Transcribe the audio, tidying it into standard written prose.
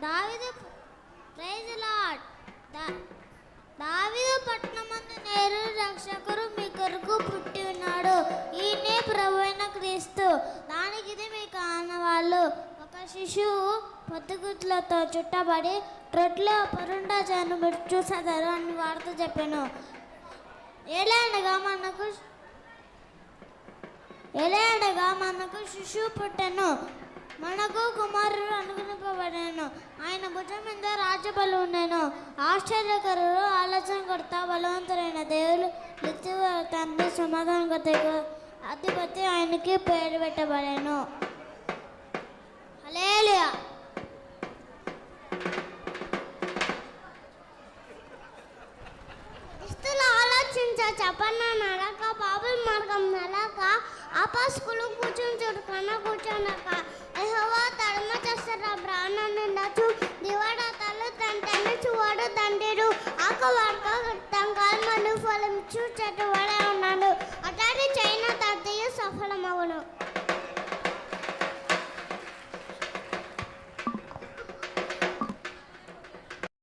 దావీదు praise lord. దావీదు పట్టణమందు నేరు రక్షకుడు మీ కొరకు పుట్టి ఉన్నాడు. ఈయనే ప్రభువైన క్రీస్తు. దానికి ఇది మీకు ఆనవాళ్ళు. ఒక శిశువు పొద్దుగుట్లతో చుట్టబడి రొట్టెలో పరుండ చేయను మీరు చూసేదారు అని వార్త చెప్పాను. ఎలాండగా మనకు శిశువు పుట్టెను, మనకు కుమారుడు అనుగ్రహింపబడెను. ఆయన భుజం మీద రాజ్యబలం ఉండెను. ఆశ్చర్యకరుడు, ఆలోచనకర్త, బలవంతుడైన దేవుడు, నిత్య తండ్రి, సమాధానకర్త అధిపతి ఆయనకి పేరు పెట్టబడెను. హల్లెలూయా. చెప్పన్న నడక, బాబుల్ మార్గం నడక, అపస్కులు కూర్చుంచుడు కన్న కూర్చునక, యెహోవా తడుమ చేస్తారా ప్రాణం నిండచు, దివాడ తల్లు తండ్రి చూవాడు తండ్రిడు, ఆకు వాడక తంకాలు మండు ఫలం చెట్టు వాడ